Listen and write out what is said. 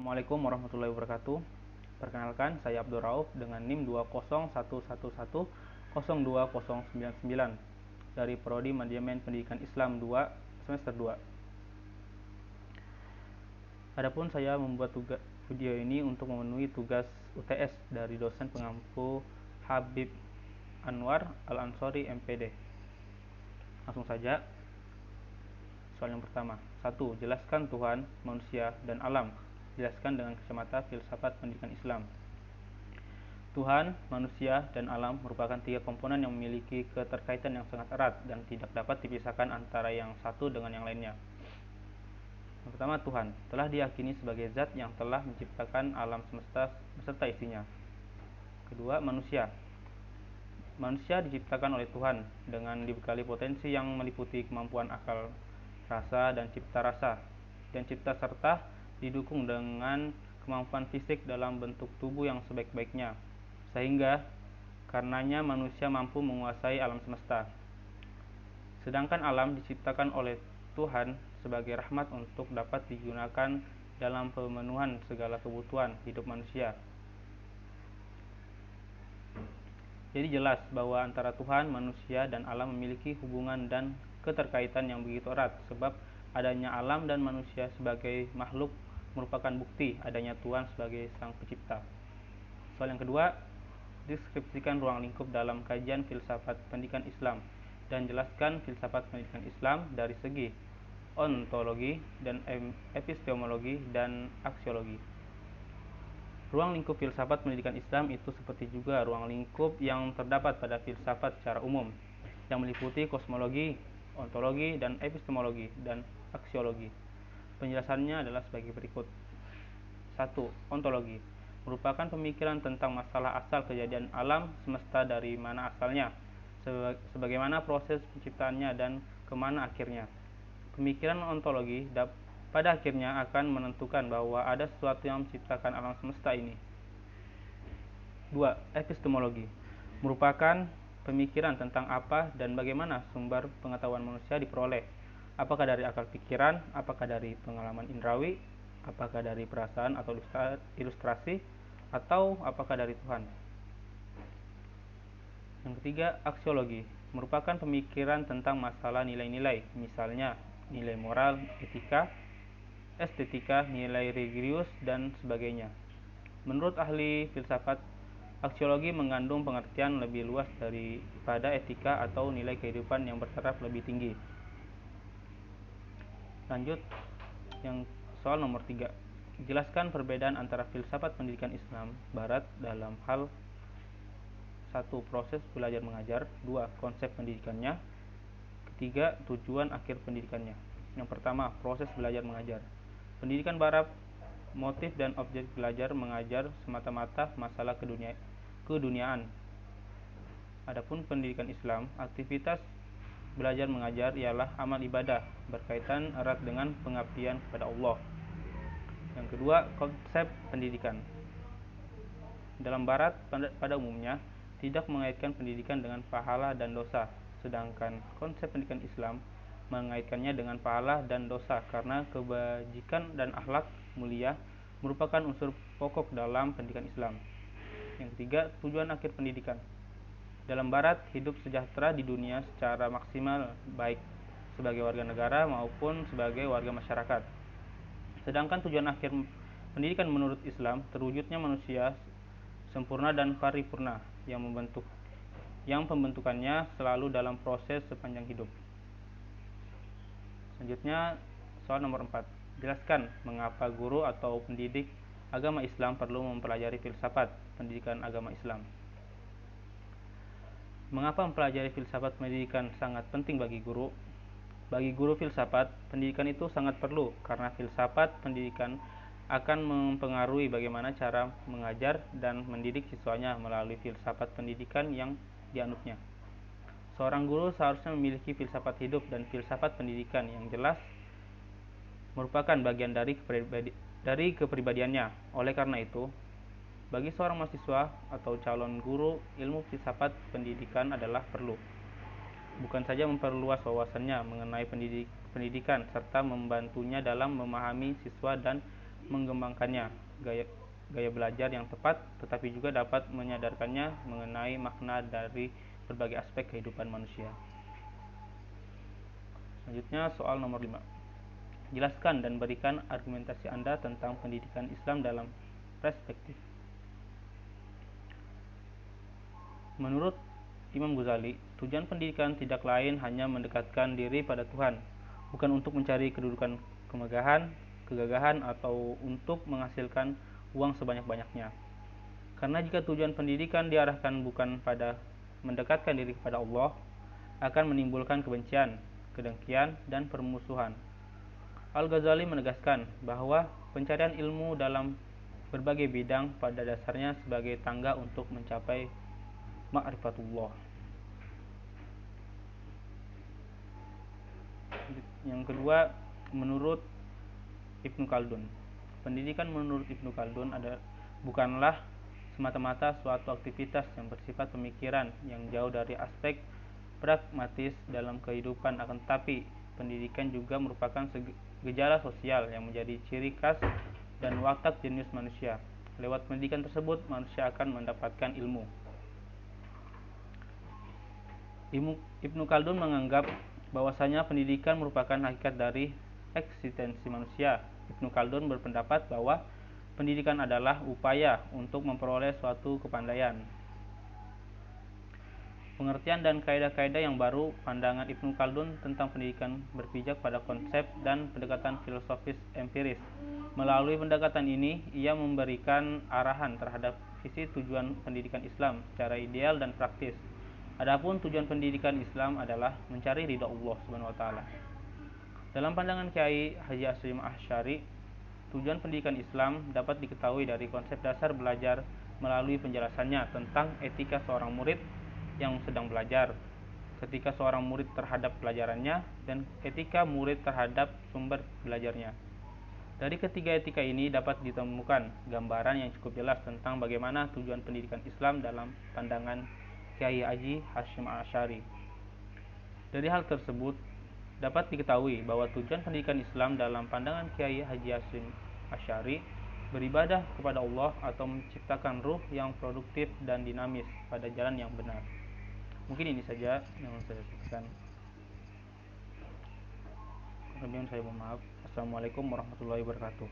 Assalamualaikum warahmatullahi wabarakatuh. Perkenalkan, saya Abdul Rauf dengan NIM 20111020099 dari Prodi Manajemen Pendidikan Islam 2 semester 2. Adapun saya membuat video ini untuk memenuhi tugas UTS dari dosen pengampu Habib Anwar Al-Ansori MPD. Langsung saja. Soal yang pertama. 1. Jelaskan Tuhan, manusia, dan alam. Jelaskan dengan kacamata filsafat pendidikan Islam. Tuhan, manusia, dan alam merupakan tiga komponen yang memiliki keterkaitan yang sangat erat dan tidak dapat dipisahkan antara yang satu dengan yang lainnya. Yang pertama, Tuhan telah diyakini sebagai zat yang telah menciptakan alam semesta beserta isinya. Kedua, manusia. Manusia diciptakan oleh Tuhan dengan dibekali potensi yang meliputi kemampuan akal, rasa, dan cipta rasa, dan cipta serta didukung dengan kemampuan fisik dalam bentuk tubuh yang sebaik-baiknya, sehingga karenanya manusia mampu menguasai alam semesta. Sedangkan alam diciptakan oleh Tuhan sebagai rahmat untuk dapat digunakan dalam pemenuhan segala kebutuhan hidup manusia. Jadi jelas bahwa antara Tuhan, manusia, dan alam memiliki hubungan dan keterkaitan yang begitu erat, sebab adanya alam dan manusia sebagai makhluk merupakan bukti adanya Tuhan sebagai Sang Pencipta. Soal yang kedua, deskripsikan ruang lingkup dalam kajian filsafat pendidikan Islam dan jelaskan filsafat pendidikan Islam dari segi ontologi dan epistemologi dan aksiologi. Ruang lingkup filsafat pendidikan Islam itu seperti juga ruang lingkup yang terdapat pada filsafat secara umum, yang meliputi kosmologi, ontologi, dan epistemologi, dan aksiologi. Penjelasannya adalah sebagai berikut. 1. Ontologi merupakan pemikiran tentang masalah asal kejadian alam semesta, dari mana asalnya, sebagaimana proses penciptaannya, dan kemana akhirnya. Pemikiran ontologi pada akhirnya akan menentukan bahwa ada sesuatu yang menciptakan alam semesta ini. 2. Epistemologi merupakan pemikiran tentang apa dan bagaimana sumber pengetahuan manusia diperoleh. Apakah dari akal pikiran, apakah dari pengalaman indrawi, apakah dari perasaan atau ilustrasi, atau apakah dari Tuhan. Yang ketiga, aksiologi merupakan pemikiran tentang masalah nilai-nilai, misalnya nilai moral, etika, estetika, nilai religius, dan sebagainya. Menurut ahli filsafat, aksiologi mengandung pengertian lebih luas daripada etika atau nilai kehidupan yang bertaraf lebih tinggi. Lanjut, yang soal nomor 3. Jelaskan perbedaan antara filsafat pendidikan Islam Barat dalam hal 1. Proses belajar mengajar, 2. Konsep pendidikannya, ketiga, tujuan akhir pendidikannya. Yang pertama, proses belajar mengajar. Pendidikan Barat, motif dan objek belajar mengajar semata-mata masalah keduniaan. Adapun pendidikan Islam, aktivitas belajar mengajar ialah amal ibadah berkaitan erat dengan pengabdian kepada Allah. Yang kedua, konsep pendidikan. Dalam Barat pada umumnya tidak mengaitkan pendidikan dengan pahala dan dosa, sedangkan konsep pendidikan Islam mengaitkannya dengan pahala dan dosa karena kebajikan dan akhlak mulia merupakan unsur pokok dalam pendidikan Islam. Yang ketiga, tujuan akhir pendidikan. Dalam Barat, hidup sejahtera di dunia secara maksimal, baik sebagai warga negara maupun sebagai warga masyarakat. Sedangkan tujuan akhir pendidikan menurut Islam, terwujudnya manusia sempurna dan paripurna yang pembentukannya selalu dalam proses sepanjang hidup. Selanjutnya, soal nomor 4. Jelaskan mengapa guru atau pendidik agama Islam perlu mempelajari filsafat pendidikan agama Islam. Mengapa mempelajari filsafat pendidikan sangat penting bagi guru? Bagi guru filsafat, pendidikan itu sangat perlu karena filsafat pendidikan akan mempengaruhi bagaimana cara mengajar dan mendidik siswanya melalui filsafat pendidikan yang dianutnya. Seorang guru seharusnya memiliki filsafat hidup dan filsafat pendidikan yang jelas merupakan bagian dari kepribadiannya. Oleh karena itu, bagi seorang mahasiswa atau calon guru, ilmu filsafat pendidikan adalah perlu. Bukan saja memperluas wawasannya mengenai pendidikan serta membantunya dalam memahami siswa dan mengembangkannya gaya belajar yang tepat, tetapi juga dapat menyadarkannya mengenai makna dari berbagai aspek kehidupan manusia. Selanjutnya soal nomor 5. Jelaskan dan berikan argumentasi Anda tentang pendidikan Islam dalam perspektif. Menurut Imam Ghazali, tujuan pendidikan tidak lain hanya mendekatkan diri pada Tuhan, bukan untuk mencari kedudukan kemegahan, kegagahan, atau untuk menghasilkan uang sebanyak-banyaknya. Karena jika tujuan pendidikan diarahkan bukan pada mendekatkan diri kepada Allah, akan menimbulkan kebencian, kedengkian, dan permusuhan. Al-Ghazali menegaskan bahwa pencarian ilmu dalam berbagai bidang pada dasarnya sebagai tangga untuk mencapai ma'rifatullah. Yang kedua, menurut Ibnu Khaldun, pendidikan menurut Ibnu Khaldun bukanlah semata-mata suatu aktivitas yang bersifat pemikiran yang jauh dari aspek pragmatis dalam kehidupan, akan tetapi pendidikan juga merupakan gejala sosial yang menjadi ciri khas dan watak jenius manusia. Lewat pendidikan tersebut, manusia akan mendapatkan ilmu. Ibnu Khaldun menganggap bahwasanya pendidikan merupakan hakikat dari eksistensi manusia. Ibnu Khaldun berpendapat bahwa pendidikan adalah upaya untuk memperoleh suatu kepandaian, pengertian, dan kaidah-kaidah yang baru. Pandangan Ibnu Khaldun tentang pendidikan berpijak pada konsep dan pendekatan filosofis empiris. Melalui pendekatan ini, ia memberikan arahan terhadap visi tujuan pendidikan Islam secara ideal dan praktis. Adapun tujuan pendidikan Islam adalah mencari ridha Allah Subhanahu wa taala. Dalam pandangan Kiai Haji Hasyim Asy'ari, tujuan pendidikan Islam dapat diketahui dari konsep dasar belajar melalui penjelasannya tentang etika seorang murid yang sedang belajar, ketika seorang murid terhadap pelajarannya, dan etika murid terhadap sumber belajarnya. Dari ketiga etika ini dapat ditemukan gambaran yang cukup jelas tentang bagaimana tujuan pendidikan Islam dalam pandangan Kiai Haji Hasyim Asy'ari. Dari hal tersebut dapat diketahui bahwa tujuan pendidikan Islam dalam pandangan Kiai Haji Hasyim Asy'ari beribadah kepada Allah atau menciptakan ruh yang produktif dan dinamis pada jalan yang benar. Mungkin ini saja yang saya sampaikan. Kemudian saya mohon maaf. Assalamualaikum warahmatullahi wabarakatuh.